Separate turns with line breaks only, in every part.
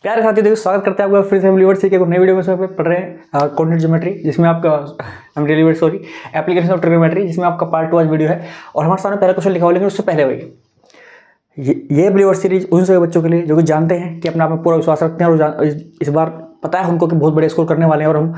प्यारे साथी देखो, स्वागत करते हैं आपका फिर से हम लीवर सीखे को नई वीडियो में। इसमें पढ़ रहे हैं कोऑर्डिनेट ज्योमेट्री, जिसमें आपका हम डिलीवर एप्लीकेशन ऑफ ट्रिग्नोमेट्री, जिसमें आपका पार्ट 2 आज वीडियो है। और हमारे सामने पहला क्वेश्चन लिखा हुआ, लेकिन उससे पहले भाई ये लीवर सीरीज उन सभी बच्चों के लिए जो कि जानते हैं कि अपने आप में पूरा विश्वास रखते हैं और इस बार पता है उनको कि बहुत बड़े स्कोर करने वाले हैं, और हम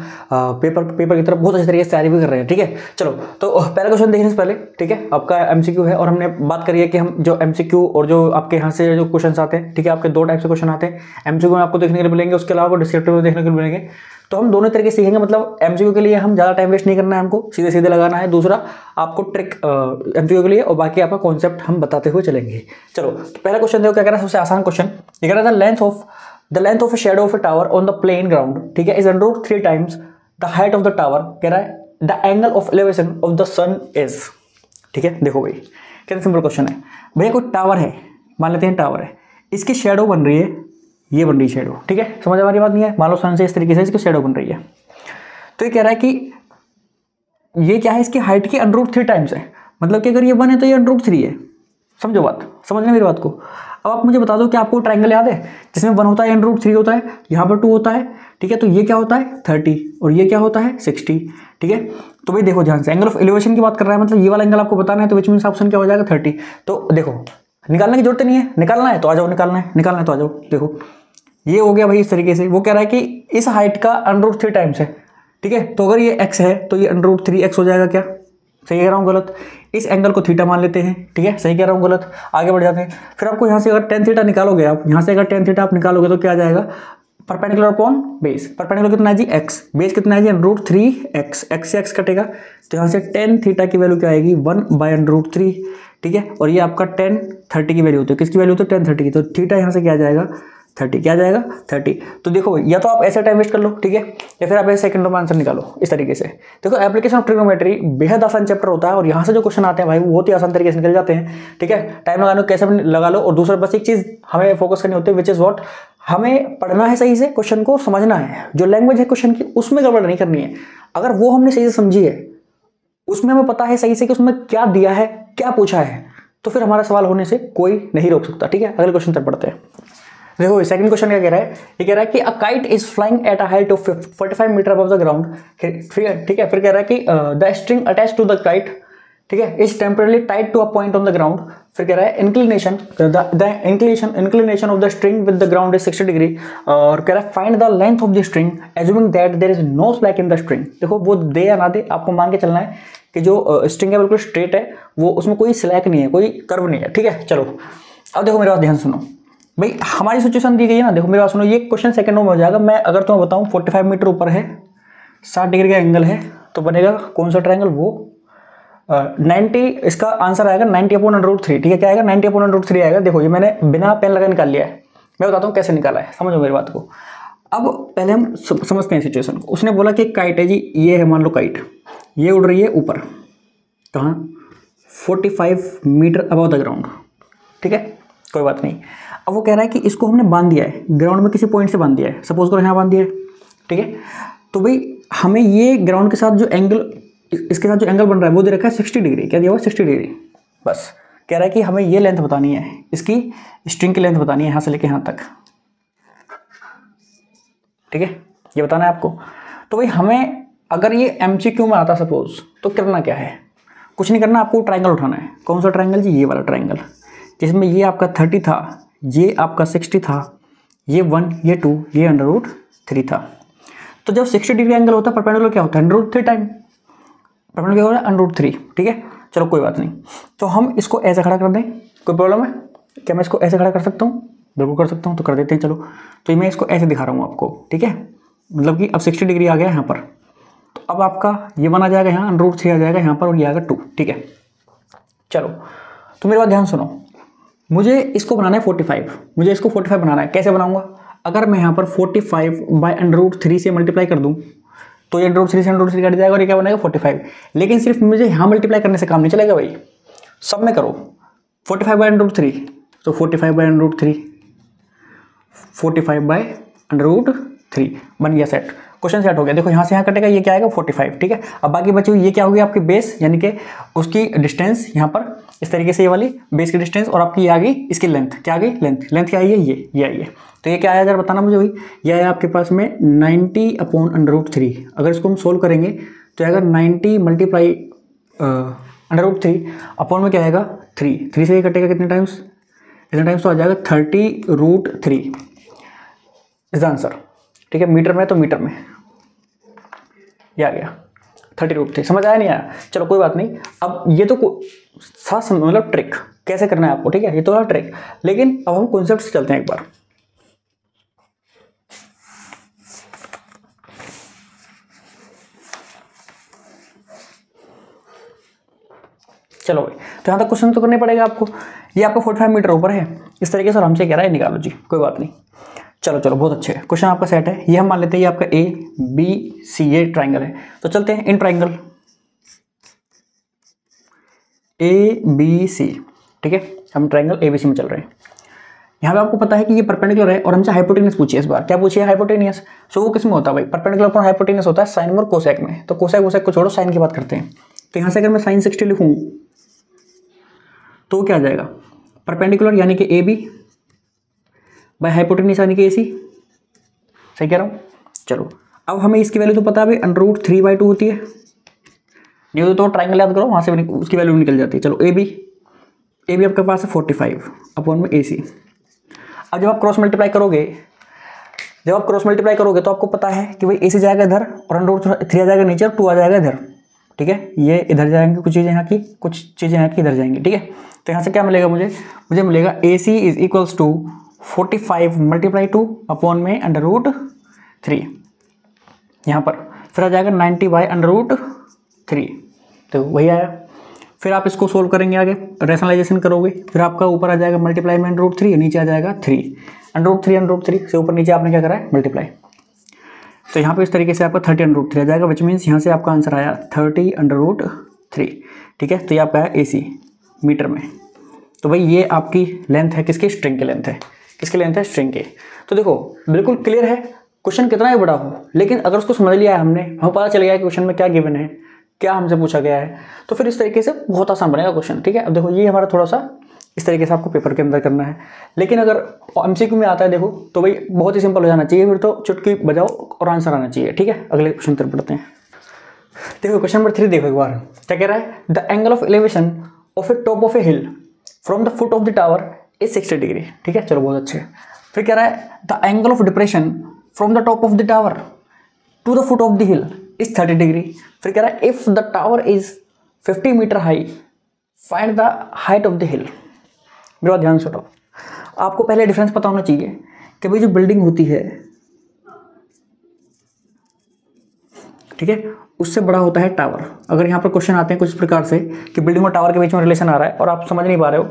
पेपर की तरफ बहुत अच्छे तरीके से तैयारी भी कर रहे हैं। ठीक है, चलो तो पहला क्वेश्चन देखने से पहले, ठीक है, आपका एमसीक्यू है। और हमने बात करी है कि हम जो एमसीक्यू और जो आपके यहाँ से जो क्वेश्चन आते हैं, ठीक है, आपके 2 टाइप से क्वेश्चन आते हैं। एमसीक्यू में आपको देखने के लिए मिलेंगे, उसके अलावा डिस्क्रिप्टिव में देखने के लिए मिलेंगे। तो हम दोनों तरीके सीखेंगे। मतलब एमसीक्यू के लिए हम ज़्यादा टाइम वेस्ट नहीं करना है, हमको सीधे सीधे लगाना है। दूसरा आपको ट्रिक एमसीक्यू के लिए, और बाकी आपका कॉन्सेप्ट हम बताते हुए चलेंगे। चलो तो पहला क्वेश्चन देखो क्या कह रहा है, सबसे आसान क्वेश्चन ये कह रहा है, the length of a shadow of a tower on the plain ground, ठीक है, is under 3 times the height of the tower। कह रहा है the angle of elevation of the sun is। ठीक है, देखो भाई कितना सिंपल क्वेश्चन है। भैया कोई टावर है, मान लेते हैं टावर है, इसकी शेडो बन रही है, ये बन रही है शेडो। ठीक है, समझ हमारी बात नहीं है। मान लो सन से इस तरीके से इसकी शेडो बन रही है, तो ये कह रहा है कि ये क्या है, इसकी हाइट की √3 टाइम्स है। मतलब कि अगर ये 1 है तो ये √3 है। समझो बात, समझ लें मेरी बात को। अब आप मुझे बता दो कि आपको ट्रायंगल याद है जिसमें 1 होता है, √3 होता है, यहाँ पर 2 होता है। ठीक है, तो ये क्या होता है 30 और ये क्या होता है 60। ठीक है, तो भाई देखो ध्यान से, एंगल ऑफ एलिवेशन की बात कर रहा है, मतलब ये वाला एंगल आपको बताना है, तो विच मीन्स ऑप्शन क्या हो जाएगा 30। तो देखो निकालने की जरूरत नहीं है, निकालना है तो आ जाओ, निकालना है तो आ जाओ। देखो ये हो गया भाई इस तरीके से। वो कह रहा है कि इस हाइट का √3 टाइम्स है। ठीक है, तो अगर ये x है तो ये √3x हो जाएगा। क्या सही कह रहा हूँ गलत? इस एंगल को थीटा मान लेते हैं। ठीक है, सही कह रहा हूँ गलत? आगे बढ़ जाते हैं। फिर आपको यहाँ से अगर tan थीटा निकालोगे, आप यहाँ से अगर tan थीटा आप निकालोगे तो क्या आ जाएगा, परपेंडिकुलर अपॉन बेस। परपेंडिकुलर कितना है जी x, बेस कितना है जी √3x, x से x कटेगा, तो यहाँ से tan थीटा की वैल्यू क्या आएगी 1/√3। ठीक है, और ये आपका tan 30 की वैल्यू होती है। किसकी वैल्यू होती है tan 30 की, तो थीटा यहाँ से क्या आ जाएगा 30। क्या आ जाएगा 30। तो देखो या तो आप ऐसे टाइम वेस्ट कर लो, ठीक है, या फिर आप ऐसे सेकंडों में आंसर निकालो इस तरीके से। देखो एप्लीकेशन ऑफ ट्रिग्नोमेट्री बेहद आसान चैप्टर होता है, और यहाँ से जो क्वेश्चन आते हैं भाई वो बहुत ही आसान तरीके से निकल जाते हैं। ठीक है, टाइम लगाने को कैसे भी लगा लो। और दूसरा बस एक चीज़ हमें फोकस करनी होती है, विच इज़ वॉट, हमें पढ़ना है सही से, क्वेश्चन को समझना है। जो लैंग्वेज है क्वेश्चन की उसमें गड़बड़ नहीं करनी है। अगर वो हमने सही से समझी है, उसमें हमें पता है सही से कि उसमें क्या दिया है, क्या पूछा है, तो फिर हमारा सवाल होने से कोई नहीं रोक सकता। ठीक है, अगले क्वेश्चन तक पढ़ते हैं। देखो सेकंड क्वेश्चन क्या कह रहा है, ये कह रहा है कि a kite is flying at a height of 45 metre above the ground. ठीक है, फिर कह रहा है कि the string attach to the kite, ठीक है, is temporarily tied to a point on the ground. फिर कह रहा है inclination of the string with the ground is 60 degree. और कह रहा है find the length of the string assuming that there is no slack in the string. देखो वो दे या ना दे, आपको मान के चलना है कि जो स्ट्रिंग है बिल्कुल स्ट्रेट है, वो उसमें कोई स्लैक नहीं है, कोई कर्व नहीं है। ठीक है, चलो अब देखो मेरे बात ध्यान सुनो भाई, हमारी सिचुएशन दी गई है ना। देखो मेरी बात सुनो, ये क्वेश्चन सेकंडों में हो जाएगा। मैं अगर तुम्हें बताऊं 45 मीटर ऊपर है, 60 डिग्री का एंगल है, तो बनेगा कौन सा ट्रायंगल, वो 90। इसका आंसर आएगा 90/√3। ठीक है, क्या आएगा 90/√3 आएगा। देखो ये मैंने बिना पेन लगा निकाल लिया है, मैं बताता हूँ कैसे निकाला है, समझो मेरी बात को। अब पहले हम समझते हैं सिचुएशन को। उसने बोला कि काइट है जी, ये है मान लो काइट, ये उड़ रही है ऊपर, कहाँ 45 मीटर अबव द ग्राउंड। ठीक है, कोई बात नहीं। अब वो कह रहा है कि इसको हमने बांध दिया है ग्राउंड में, किसी पॉइंट से बांध दिया है, सपोज करो यहाँ बांध दिया है। ठीक है, तो भाई हमें ये ग्राउंड के साथ जो एंगल, इसके साथ जो एंगल बन रहा है वो दे रखा है 60 डिग्री। क्या दिया हुआ 60 डिग्री। बस कह रहा है कि हमें ये लेंथ बतानी है, इसकी स्ट्रिंग की लेंथ बतानी है, यहाँ से लेके यहाँ तक। ठीक है, ये बताना है आपको। तो भाई हमें अगर ये MCQ में आता सपोज, तो करना क्या है, कुछ नहीं करना, आपको ट्रायंगल उठाना है। कौन सा ट्रायंगल जी, ये वाला ट्रायंगल, जिसमें ये आपका 30 था, ये आपका 60 था, ये 1, ये 2, ये √3 था। तो जब 60 डिग्री एंगल होता है, परपेंडिकुलर क्या होता है √3 टाइम, परपेंडिकुलर क्या होता है √3। ठीक है, चलो कोई बात नहीं। तो हम इसको ऐसे खड़ा कर दें, कोई प्रॉब्लम है क्या? मैं इसको ऐसे खड़ा कर सकता हूँ, बिल्कुल कर सकता हूँ, तो कर देते हैं। चलो तो मैं इसको ऐसे दिखा रहा हूँ आपको। ठीक है, मतलब कि अब 60 डिग्री आ गया यहाँ पर, तो अब आपका ये 1 आ जाएगा यहाँ, √3 आ जाएगा यहाँ पर, और ये आएगा 2। ठीक है, चलो तो मेरी बात ध्यान सुनो। मुझे इसको बनाना है 45, मुझे इसको 45 बनाना है। कैसे बनाऊंगा? अगर मैं यहाँ पर 45/√3 से मल्टीप्लाई कर दूँ, तो ये √3 से √3 कट जाएगा और ये क्या बनेगा 45। लेकिन सिर्फ मुझे यहाँ मल्टीप्लाई करने से काम नहीं चलेगा भाई, सब में करो। 45/√3, तो 45/√3 बन गया सेट। क्वेश्चन सेट हो गया। देखो यहाँ से यहाँ कटेगा, ये क्या आएगा 45, ठीक है। अब बाकी बची हुई ये क्या होगी आपकी बेस, यानी कि उसकी डिस्टेंस यहाँ पर इस तरीके से, ये वाली बेस की डिस्टेंस, और आपकी ये आ गई इसकी लेंथ, क्या आ गई लेंथ क्या आई है, ये आई है। तो ये क्या आया जरा बताना मुझे भाई, ये आया आपके पास में 90/√3। अगर इसको हम सोल्व करेंगे तो अगर 90 मल्टीप्लाई √3 अपॉन में क्या आएगा 3 से ये कटेगा कितने टाइम्स, इतने टाइम्स तो आ जाएगा 30√3 इज द आंसर, ठीक है। मीटर में तो मीटर में ये आ गया 30√3। समझ आया नहीं आया, चलो कोई बात नहीं। अब ये तो साथ मतलब ट्रिक कैसे करना है आपको, ठीक है, ये तो है ट्रिक, लेकिन अब हम कॉन्सेप्ट से चलते हैं एक बार। चलो भाई, तो यहाँ तक क्वेश्चन तो करने पड़ेगा आपको। ये आपका 45 मीटर ऊपर है, इस तरीके से हमसे कह रहा है निकालो जी, कोई बात नहीं। चलो बहुत अच्छे, क्वेश्चन आपका सेट है। ये हम मान लेते हैं ये आपका ABC ये ट्राइंगल है, तो चलते हैं इन ट्राइंगल ABC, ठीक है। हम ट्राइंगल ABC में चल रहे हैं। यहाँ पे आपको पता है कि ये परपेंडिकुलर है और हमसे हाइपोटेनस पूछिए। इस बार क्या पूछिए, हाइपोटेनस। सो वो किस में होता है भाई, परपेंडिकुलर अपॉन हाइपोटेनस होता है साइन में और कोसेक में। तो कोसेक को छोड़ो, साइन की बात करते हैं। तो यहाँ से अगर मैं sin 60 लिखूँ तो क्या आ जाएगा, परपेंडिकुलर यानी कि AB बाय हाइपोटेनस यानी कि AC, सही कह रहा हूँ। चलो अब हमें इसकी वैल्यू तो पता है भाई √3/2 होती है, नहीं तो ट्राइंगल याद करो, वहाँ से उसकी वैल्यू निकल जाती है। चलो AB आपके पास है 45 अपॉन में AC। अब जब आप क्रॉस मल्टीप्लाई करोगे तो आपको पता है कि भाई AC जाएगा इधर और √3 आ जाएगा नीचे और 2 आ जाएगा इधर, ठीक है। ये इधर जाएंगे कुछ चीज़ें यहाँ की, कुछ चीज़ें यहाँ की इधर जाएंगी, ठीक है। तो यहाँ से क्या मिलेगा मुझे मिलेगा AC is equals to 45 × 2 upon में √3 यहाँ पर, फिर आ जाएगा 90/√3, तो वही आया। फिर आप इसको सोल्व करेंगे, आगे रैशनलाइजेशन करोगे, फिर आपका ऊपर आ जाएगा मल्टीप्लाई में √3, नीचे आ जाएगा 3 √3 से ऊपर नीचे आपने क्या करा है मल्टीप्लाई। तो यहाँ पे इस तरीके से आपका 30√3 आ जाएगा, विच मीन्स यहाँ से आपका आंसर आया 30√3, ठीक है। तो ये आपका है AC मीटर में। तो भाई ये आपकी लेंथ है, किसकी, स्ट्रिंग की लेंथ है, किसकी लेंथ है, स्ट्रिंग की। तो देखो बिल्कुल क्लियर है, क्वेश्चन कितना ही बड़ा हो, लेकिन अगर उसको समझ लिया है हमने, हमें पता चल गया है कि क्वेश्चन में क्या गिवन है, क्या हमसे पूछा गया है, तो फिर इस तरीके से बहुत आसान बनेगा क्वेश्चन, ठीक है। अब देखो ये हमारा थोड़ा सा इस तरीके से आपको पेपर के अंदर करना है, लेकिन अगर MCQ में आता है देखो तो भाई बहुत ही सिंपल हो जाना चाहिए, फिर तो चुटकी बजाओ और आंसर आना चाहिए, ठीक है। अगले क्वेश्चन तरफ पढ़ते हैं। देखो क्वेश्चन नंबर 3 देखो एक बार, क्या कह रहा है, the angle of elevation of a top of a hill from the foot of the tower is 60 degree, ठीक है। चलो बहुत अच्छे। फिर कह रहा है the angle of depression from the top of the tower to the foot of the hill is 30 degree. फिर कह रहा है if the tower is 50 metre high find the height of the hill. मेरे बात ध्यान सुनो, आपको पहले डिफरेंस पता होना चाहिए कि भाई जो बिल्डिंग होती है, ठीक है, उससे बड़ा होता है टावर। अगर यहाँ पर क्वेश्चन आते हैं कुछ इस प्रकार से कि बिल्डिंग और टावर के बीच में रिलेशन आ रहा है और आप समझ नहीं पा रहे हो,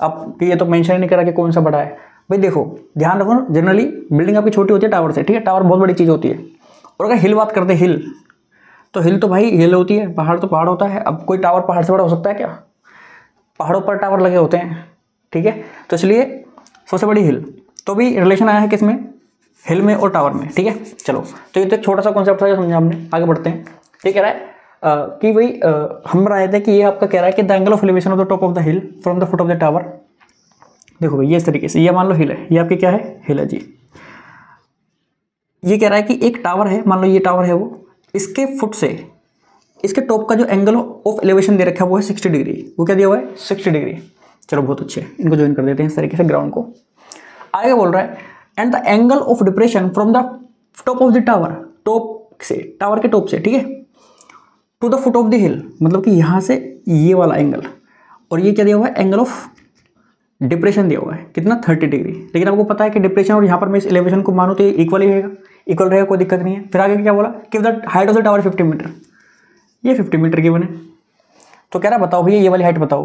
आप कि ये तो मेंशन ही नहीं करा कि कौन सा बड़ा है। भाई देखो ध्यान रखो, जनरली बिल्डिंग आपकी छोटी होती है टावर से, ठीक है, टावर बहुत बड़ी चीज़ होती है। और अगर हिल बात करते हैं हिल, तो हिल तो भाई हिल होती है, पहाड़ तो पहाड़ होता है। अब कोई टावर पहाड़ से बड़ा हो सकता है क्या, पहाड़ों पर टावर लगे होते हैं, ठीक है। तो इसलिए सबसे बड़ी हिल, तो भी रिलेशन आया है किसमें, हिल में और टावर में, ठीक है। चलो तो ये तो एक छोटा सा कॉन्सेप्ट था जो समझा हमने, आगे बढ़ते हैं। ये कह रहा है कि भाई हम बनाए थे कि ये आपका कह रहा है कि the angle of elevation of the top of the hill from the foot of the tower. देखो भाई ये इस तरीके से, ये मान लो हिल है, ये आपकी क्या है, हिल है जी। ये कह रहा है कि एक टावर है, मान लो ये टावर है, वो इसके फुट से इसके टॉप का जो एंगल ऑफ एलिवेशन दे रखा है वो है 60 डिग्री। वो क्या दिया हुआ है, 60 डिग्री। चलो बहुत अच्छे, इनको ज्वाइन कर देते हैं इस तरीके से ग्राउंड को। आगे बोल रहा है and the angle of depression from the top of the tower, top से, टावर के टॉप से, ठीक है, to the foot of the hill, मतलब कि यहाँ से ये वाला एंगल, और ये क्या दिया हुआ है, एंगल ऑफ डिप्रेशन दिया हुआ है कितना, 30 डिग्री। लेकिन आपको पता है कि डिप्रेशन और यहाँ पर मैं इस एलिवेशन को मानूँ तो ये इक्वल ही रहेगा, इक्वल रहेगा, कोई दिक्कत नहीं है। फिर आगे क्या बोला कि the height of the tower 50 metre, ये 50 मीटर की बने। तो कह रहा बताओ भैया ये वाली हाइट बताओ।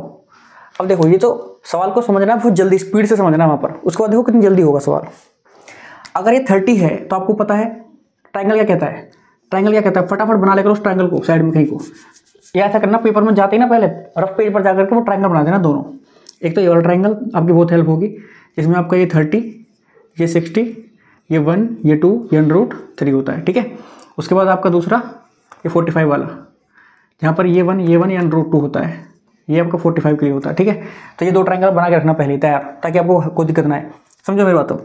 अब देखो ये तो सवाल को समझना है बहुत जल्दी, स्पीड से समझना है वहाँ पर, उसके बाद देखो कितनी जल्दी होगा सवाल। अगर ये 30 है तो आपको पता है ट्राइंगल क्या कहता है, ट्राइंगल क्या कहता है, फटाफट बना लेकर उस ट्राइंगल को साइड में कहीं को। ये ऐसा करना, पेपर में जाते ही ना पहले रफ पेज पर जाकर के वो ट्राइंगल बना देना दोनों। एक तो ये वाला ट्राइंगल आपकी बहुत हेल्प होगी, जिसमें आपका ये 30, ये 60, ये 1, ये 2, ये √3 होता है, ठीक है। उसके बाद आपका दूसरा ये 45 वाला, यहाँ पर ये वन ये √2 होता है, ये आपका 45 के लिए होता है, ठीक है। तो ये 2 ट्रायंगल बना के रखना पहले तैयार, ताकि आपको कोई दिक्कत ना आए। समझो मेरी बात। तो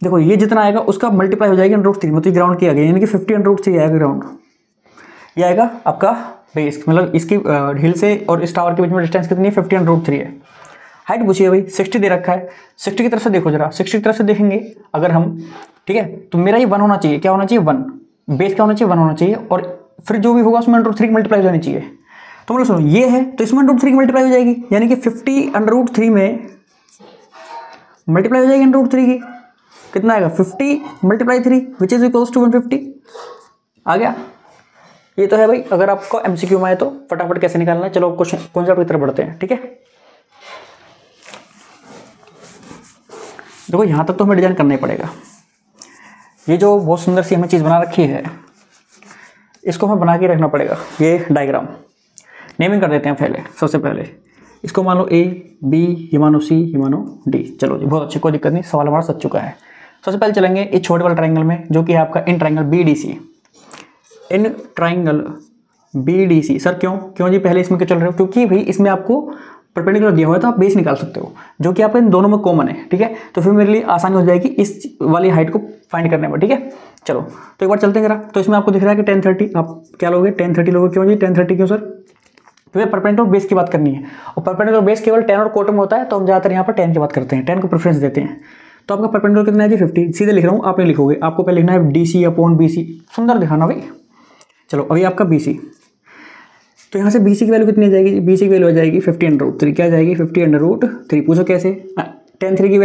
देखो ये जितना आएगा उसका मल्टीप्लाई हो जाएगी √3, मतलब ग्राउंड की आ गई, यानी कि 50 √3 आएगा ग्राउंड। ये आएगा आपका बेस, मतलब इसकी हिल से और इस टावर के बीच में डिस्टेंस कितनी है, 50 √3 है। हाइट पूछी है भाई, 60 दे रखा है। 60 की तरफ से देखो जरा, 60 की तरफ से देखेंगे अगर हम, ठीक है, तो मेरा ये 1 होना चाहिए। क्या होना चाहिए, 1। बेस क्या होना चाहिए, 1 होना चाहिए, और फिर जो भी होगा उसमें √3 की मल्टीप्लाई हो जानी चाहिए। तो मतलब सुनो, ये है तो इसमें √3 की मल्टीप्लाई हो जाएगी, यानी कि 50 √3 में मल्टीप्लाई हो जाएगी √3 की। कितना आएगा, 50 × 3 विच इज इक्वल्स टू 150। आ गया। ये तो है भाई, अगर आपको MCQ में आए तो फटाफट कैसे निकालना है। चलो क्वेश्चन कॉन्सेप्ट की तरफ बढ़ते हैं, ठीक है। देखो यहाँ तक तो हमें डिजाइन करना ही पड़ेगा। ये जो बहुत सुंदर सी हमें चीज़ बना रखी है, इसको हमें बना के रखना पड़ेगा। ये डायग्राम नेमिंग कर देते हैं पहले। सबसे पहले इसको मान लो A, B, ये मानो C, ये मानो D। चलो जी, बहुत अच्छी, कोई दिक्कत नहीं, सवाल हमारा सच चुका है। सबसे पहले चलेंगे इस छोटे वाले ट्रायंगल में, जो कि है आपका in triangle BDC। In triangle BDC। Sir क्यों जी पहले इसमें क्यों चल रहे हो, क्योंकि भाई इसमें आपको परपेंडिकुलर दिया हुआ है तो आप बेस निकाल सकते हो, जो कि आपको इन दोनों में कॉमन है, ठीक है। तो फिर मेरे लिए आसानी हो जाएगी इस वाली हाइट को फाइंड करने में, ठीक है। चलो तो एक बार चलते हैं जरा। तो इसमें आपको दिख रहा है कि 1030, आप क्या लोगे, 1030 लोगे। क्यों जी 1030 क्यों सर, क्योंकि परपेंडिकुलर बेस की बात करनी है, और परपेंडिकुलर बेस केवल 10 और कोटम होता है, तो हम ज़्यादातर यहाँ पर 10 की बात करते हैं, 10 को प्रेफरेंस देते हैं। तो आपका परपेंडिकुलर कितना है जी, 50। सीधे लिख रहा हूँ, आप नहीं लिखोगे, आपको पहले लिखना है DC/BC। सुंदर दिखाना भाई। चलो अभी आपका BC, तो यहाँ से BC की वैल्यू कितनी आ जाएगी, BC की वैल्यू आ जाएगी 50 √3। क्या जाएगी, 50 √3। पूछो कैसे, 1030 की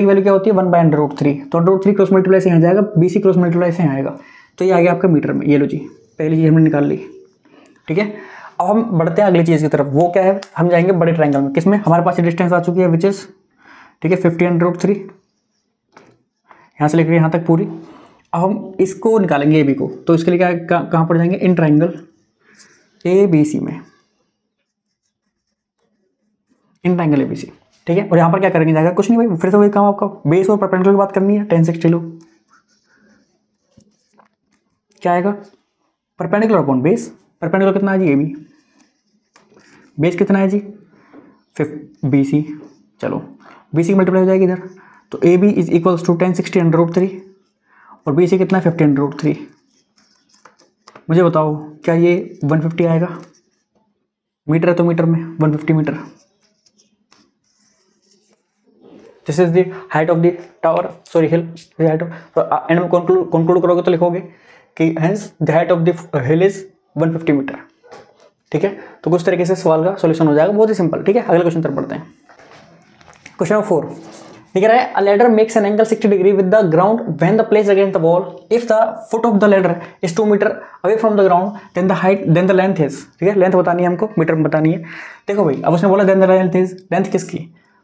वैल्यू क्या होती है, 1/√3। तो √3 क्रॉस मल्टीप्लाई से यहाँ जाएगा, BC क्रॉस मल्टीप्लाई से यहाँ आएगा, तो ये आ गया आपका मीटर में। ये लो जी, पहली चीज़ हमने निकाल ली, ठीक है। अब हम बढ़ते हैं अगली चीज़ की तरफ। वो क्या है, हम जाएंगे बड़े ट्रायंगल में। किसमें, हमारे पास डिस्टेंस आ चुकी है विच इज, ठीक है, 50 √3। यहाँ से लेकर यहाँ तक पूरी। अब हम इसको निकालेंगे AB को, तो इसके लिए क्या कहाँ पर जाएंगे, इन ट्रायंगल ABC में, इन ट्रायंगल ABC, ठीक है। और यहाँ पर क्या करेंगे, जाएगा कुछ नहीं भाई, फिर से वही काम आपका, बेस और परपेंडिकुलर की बात करनी है। 1060 लो, क्या आएगा, परपेंडिकुलर अपॉन बेस। परपेंडिकुलर कितना है जी, AB। बेस कितना है जी, BC। चलो BC की मल्टीप्लाई हो जाएगी इधर, तो AB इज इक्वल्स टू 1060 √3, और BC कितना है, 50 √3। मुझे बताओ क्या ये 150 आएगा, मीटर है तो मीटर में 150 metre. This is the height of the tower, sorry hill, height of, and में कंक्लूड करोगे तो लिखोगे कि hence the height of the hill is 150 metre, ठीक है। तो कुछ तरीके से सवाल का सॉल्यूशन हो जाएगा, बहुत ही सिंपल, ठीक है। अगले क्वेश्चन तरफ बढ़ते हैं। क्वेश्चन नंबर 4 दिख रहा है, a ladder makes an angle 60 degree with the ground when the place against the wall. If the foot of the ladder is 2 metre away from the ground then the height, then the length is, ठीक है। Length बतानी है हमको, metre में बतानी है। देखो भाई, अब उसने बोला then the length is, length किसकी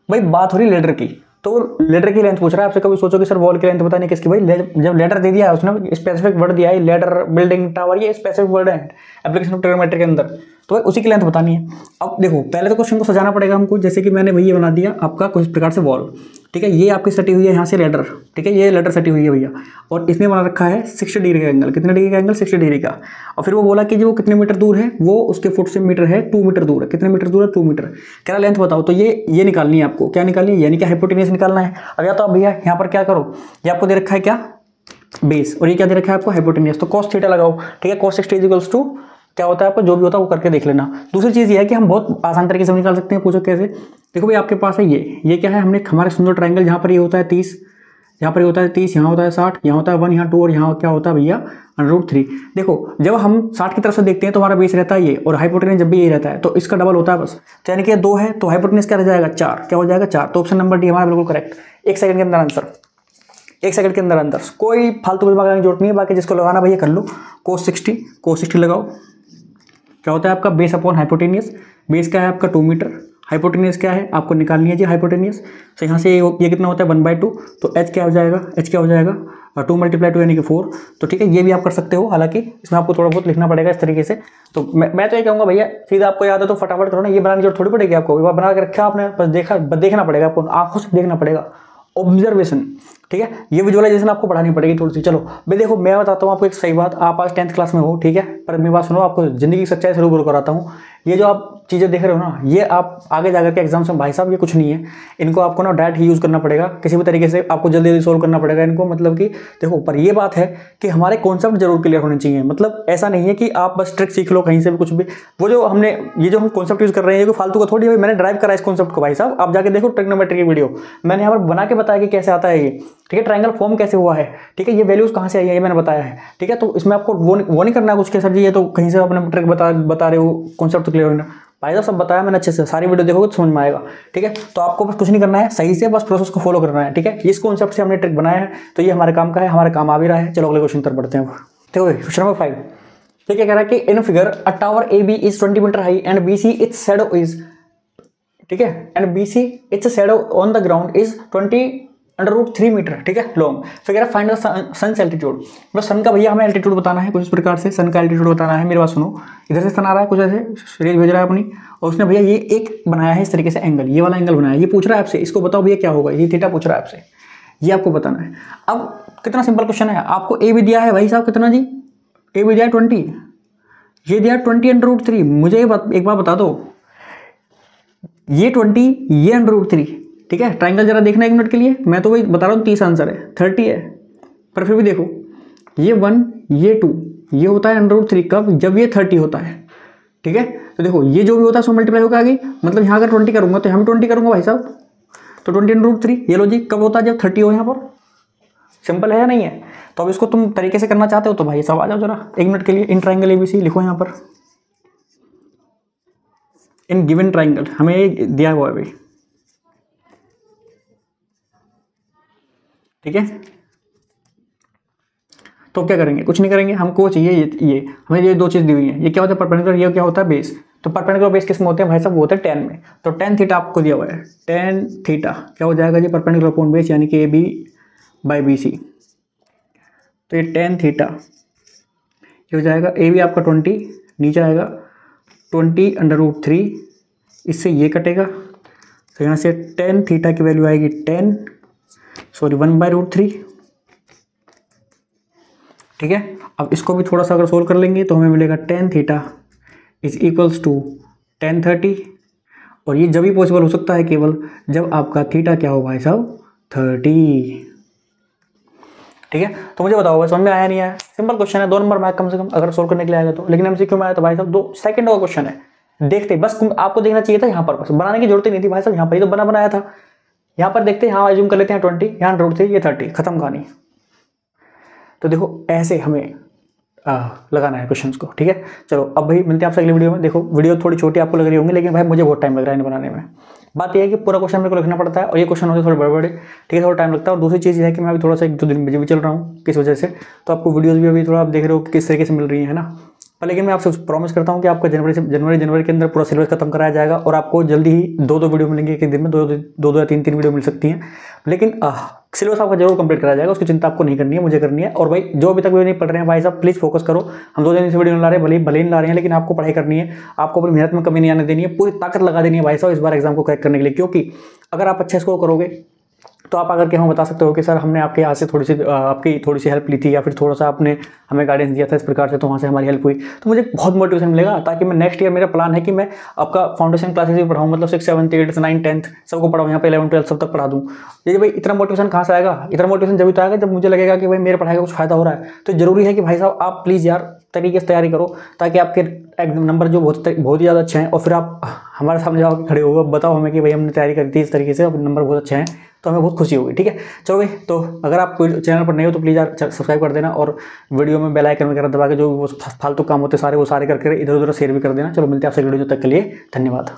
भाई, बात हो रही लैडर की, तो लेडर की लेंथ पूछ रहा है आपसे। कभी सोचो कि सर वॉल की लेंथ बतानी है किसकी, भाई जब लेटर दे दिया है उसने, स्पेसिफिक वर्ड दिया है, लेडर, बिल्डिंग, टावर, ये स्पेसिफिक वर्ड है एप्लीकेशन ऑफ ट्रिग्नोमेट्री के अंदर, तो भाई उसी की लेंथ बतानी है। अब देखो पहले तो क्वेश्चन को सजाना पड़ेगा हमको, जैसे कि मैंने भैया बना दिया आपका कुछ प्रकार से वॉल, ठीक है। ये आपकी सटी हुई है यहाँ से लेडर, ठीक है, ये लेडर सटी हुई है भैया, और इसने बना रखा है 60 डिग्री का एंगल। कितने डिग्री का एंगल, 60 डिग्री का। और फिर वो बोला कि जो कितने मीटर दूर है, वो उसके फुट से मीटर है 2 मीटर दूर है। कितने मीटर दूर है, 2 मीटर। कह रहा लेंथ बताओ, तो ये निकालनी है आपको। क्या निकालनी है, यानी कि हाइपोटेन्यूज निकालना है। अब या तो आप भैया यहाँ पर क्या करो, ये आपको दे रखा है क्या, बेस, और ये क्या दे रखा है आपको, हाइपोटेन्यूज। तो cos थीटा लगाओ, ठीक है। cos 60 इक्वल्स टू क्या होता है आपको, जो भी होता है वो करके देख लेना। दूसरी चीज़ ये है कि हम बहुत आसान तरीके से निकाल सकते हैं। पूछो कैसे, देखो भाई आपके पास है ये क्या है, हमने हमारे सुंदर ट्रायंगल, जहाँ पर ये होता है 30, यहाँ पर ये होता है 30, यहाँ होता है 60, यहाँ होता है 1, यहाँ 2, और यहाँ क्या होता है भैया √3। देखो जब हम 60 की तरफ से देखते हैं तो हमारा बेस रहता है ये, और हाइपोटेन्यूज जब भी ये रहता है तो इसका डबल होता है बस। तो यानी कि 2 है तो हाइपोटेन्यूज क्या रह जाएगा, 4। क्या हो जाएगा, 4। तो ऑप्शन नंबर डी हमारा बिल्कुल करेक्ट। 1 सेकंड के अंदर आंसर, 1 सेकंड के अंदर आंसर, कोई फालतू दिमाग लगाने की जरूरत नहीं है। बाकी जिसको लगाना भैया कर लो। cos 60 लगाओ, क्या होता है आपका बेस अपॉन हाइपोटेन्यूज। बेस क्या है आपका 2 मीटर, हाइपोटेन्यूज क्या है आपको निकालनी है जी हाइपोटेन्यूज। तो यहाँ से ये कितना होता है 1/2, तो h क्या हो जाएगा, h क्या हो जाएगा 2 × 2 यानी कि 4। तो ठीक है, ये भी आप कर सकते हो, हालांकि इसमें आपको थोड़ा बहुत लिखना पड़ेगा इस तरीके से। तो मैं तो ये कहूँगा भैया सीधा आपको याद है तो फटाफट करो ना, ये बनाने की जरूरत थोड़ी पड़ेगी आपको, बना के रखा आपने, बस देखना पड़ेगा आपको, आंखों से देखना पड़ेगा, ऑब्जर्वेशन। ठीक है। ये विजुअलाइजेशन आपको पढ़ानी पड़ेगी थोड़ी सी। चलो भाई देखो, मैं बताता हूँ आपको एक सही बात। आप आज 10th क्लास में हो, ठीक है, पर मेरी बात सुनो, आपको जिंदगी की सच्चाई से रूबरू कराता हूँ। ये जो आप चीज़ें देख रहे हो ना, ये आप आगे जाकर के एग्जाम्स में, भाई साहब ये कुछ नहीं है, इनको आपको ना डायरेक्ट ही यूज़ करना पड़ेगा, किसी भी तरीके से आपको जल्दी जल्दी सोल्व करना पड़ेगा इनको। मतलब कि देखो, पर ये बात है कि हमारे कॉन्सेप्ट जरूर क्लियर होने चाहिए। मतलब ऐसा नहीं है कि आप बस ट्रिक सीख लो कहीं से भी कुछ भी। वो जो हमने ये जो हम कॉन्सेप्ट यूज़ कर रहे हैं, ये कोई फालतू का थोड़ी है। मैंने ड्राइव करा इस कॉन्सेप्ट को भाई साहब, आप जाके देखो ट्रिग्नोमेट्री की वीडियो, मैंने यहाँ पर बना के बताया कि कैसे आता है ये, ठीक है, ट्रायंगल फॉर्म कैसे हुआ है, ठीक है, ये वैल्यूज कहाँ से आई है, ये मैंने बताया है, ठीक है। तो इसमें आपको वो नहीं करना है कुछ के सर जी ये तो कहीं से अपने ट्रिक बता रहे हो, कॉन्सेप्ट तो क्लियर होना भाई साहब, सब बताया मैंने अच्छे से, सारी वीडियो देखोगे तो समझ में आएगा, ठीक है। तो आपको बस कुछ नहीं करना है, सही से बस प्रोसेस को फॉलो करना है, ठीक है। इस कॉन्सेप्ट से हमने ट्रिक बनाया है, तो ये हमारे काम का है, हमारे काम आ भी रहा है। चलो अगले क्वेश्चन पर बढ़ते हैं। देखो क्वेश्चन नंबर 5, ये क्या कह रहा है कि in figure a tower A B is 20 metre high and B C its shadow is, ठीक है, and B C its shadow on the ground is 20√3 metre, ठीक है, लॉन्ग। फिर कह रहा फाइंड द सन एल्टीट्यूड। मतलब सन का भैया हमें एल्टीट्यूड बताना है कुछ इस प्रकार से, सन का एल्टीट्यूड बताना है। मेरी बात सुनो, इधर से सन आ रहा है कुछ ऐसे, रेज भेज रहा है अपनी, और उसने भैया ये एक बनाया है इस तरीके से एंगल, ये वाला एंगल बनाया है। ये पूछ रहा है आपसे, इसको बताओ भैया क्या होगा, ये थीटा पूछ रहा है आपसे, ये आपको बताना है। अब कितना सिंपल क्वेश्चन है, आपको ए भी दिया है भाई साहब, कितना जी, ए भी दिया है 20, ये दिया 20√3। मुझे एक बार बता दो, ये 20, ये √3, ठीक है। ट्राइंगल जरा देखना एक मिनट के लिए, मैं तो वही बता रहा हूँ, 30 आंसर है, 30 है, पर फिर भी देखो, ये 1, ये 2, ये होता है √3 कब, जब ये 30 होता है, ठीक है। तो देखो ये जो भी होता है सो मल्टीप्लाई होगा आगे, मतलब यहाँ अगर 20 करूँगा तो यहाँ भी 20 करूँगा भाई साहब, तो 20√3, ये लो जी, कब होता है, जब 30 हो यहाँ पर। सिंपल है या नहीं है। तो अब इसको तुम तरीके से करना चाहते हो तो भाई साहब आ जाओ जरा एक मिनट के लिए। इन ट्राइंगल ABC लिखो यहाँ पर, इन गिवन ट्राइंगल हमें दिया हुआ है भाई, ठीक है। तो क्या करेंगे, कुछ नहीं करेंगे, हमको चाहिए ये हमें ये दो चीज़ दी हुई है। ये क्या होता है परपेंडिकुलर, ये क्या होता है बेस। तो परपेंडिकुलर बेस किस में होते हैं भाई साहब, वो होते हैं tan में। तो tan थीटा आपको दिया हुआ है, tan थीटा क्या हो जाएगा जी, परपेंडिकुलर अपॉन बेस, यानी कि AB/BC। तो ये tan थीटा ये हो जाएगा, AB आपका 20, नीचे आएगा 20√3, इससे ये कटेगा, तो यहाँ से tan थीटा की वैल्यू आएगी 1/√3, ठीक है। अब इसको भी थोड़ा सा अगर सोल्व कर लेंगे तो हमें मिलेगा tan theta is equals to tan 30, और ये जब भी पॉसिबल हो सकता है केवल जब आपका थीटा क्या हो भाई साहब 30, ठीक है। तो मुझे बताओ समझ में आया नहीं आया, सिंपल क्वेश्चन है, 2 नंबर में कम से कम अगर सोल्व करने के लिए आएगा तो। लेकिन MCQ में आया तो भाई साहब 2 सेकंड का क्वेश्चन है, देखते बस आपको देखना चाहिए था यहाँ पर, बस बनाने की जरूरत ही नहीं थी भाई साहब, यहाँ पर ही तो बनाया था। यहाँ पर देखते हैं, यहाँ एज्यूम कर लेते हैं 20, यहाँ √3, ये 30, खत्म कहानी। तो देखो ऐसे हमें लगाना है क्वेश्चंस को, ठीक है। चलो अब भाई मिलते हैं आपसे अगली वीडियो में। देखो वीडियो थोड़ी छोटी आपको लग रही होंगी, लेकिन भाई मुझे बहुत टाइम लग रहा है इन्हें बनाने में। बात यह है कि पूरा क्वेश्चन मेरे को लिखना पड़ता है, और ये क्वेश्चन होते हैं थोड़े बड़े-बड़े, ठीक है, थोड़ा टाइम लगता है। और दूसरी चीज़ ये है कि मैं अभी थोड़ा सा 1-2 दिन बिजी भी चल रहा हूँ, किस वजह से, तो आपको वीडियोज़ भी अभी थोड़ा आप देख रहे हो कि किस तरीके से मिल रही है ना। पर लेकिन मैं आपसे प्रॉमिस करता हूँ कि आपका जनवरी के अंदर पूरा सिलेबस खत्म कराया जाएगा, और आपको जल्दी ही 2-2 वीडियो मिलेंगे एक दिन में, 2-2 या 3-3 वीडियो मिल सकती हैं। लेकिन सिलेबस आपका जरूर कंप्लीट कराया जाएगा, उसकी चिंता आपको नहीं करनी है, मुझे करनी है। और भाई जो अभी तक वीडियो नहीं पढ़ रहे हैं भाई साहब, प्लीज़ फोकस करो। हम 2 दिन से वीडियो नहीं ला रहे, भले ही ला रहे हैं, लेकिन आपको पढ़ाई करनी है, आपको अपनी मेहनत में कमी नहीं आने देनी है, पूरी ताकत लगा देनी है भाई साहब इस बार एग्जाम को क्रैक करने के लिए। क्योंकि अगर आप अच्छा स्कोर करोगे तो आप आकर के हमें बता सकते हो कि सर हमने आपके यहाँ से आपकी थोड़ी सी हेल्प ली थी, या फिर थोड़ा सा आपने हमें गाइडेंस दिया था इस प्रकार से, तो वहाँ से हमारी हेल्प हुई, तो मुझे बहुत मोटिवेशन मिलेगा। ताकि मैं नेक्स्ट ईयर, मेरा प्लान है कि मैं आपका फाउंडेशन क्लासेस भी पढ़ाऊँ, मतलब 6, 7, 8, 9, 10 सबको पढ़ाऊँ, यहाँ पे 11, 12 सब तक पढ़ा दूँ। ये भाई इतना मोटिवेशन कहाँ से आएगा, इतना मोटिवेशन जब तो आएगा जब मुझे लगेगा कि भाई मेरे पढ़ाई का कुछ फायदा हो रहा है। तो जरूरी है कि भाई साहब आप प्लीज़ यार तरीके से तैयारी करो, ताकि आपके एग्जाम नंबर जो बहुत ही ज़्यादा अच्छे हैं, और फिर आप हमारे सामने जाओ खड़े हो, बताओ हमें कि भाई हमने तैयारी करी थी इस तरीके से, और नंबर बहुत अच्छे हैं, तो हमें बहुत खुशी होगी, ठीक है। चलो भाई, तो अगर आप चैनल पर नए हो तो प्लीज़ यार सब्सक्राइब कर देना, और वीडियो में बेल आइकन वगैरह दबा के जो वो फालतू काम होते सारे वो सारे करके इधर उधर शेयर भी कर देना। चलो मिलते हैं आपसे वीडियो तक के लिए, धन्यवाद।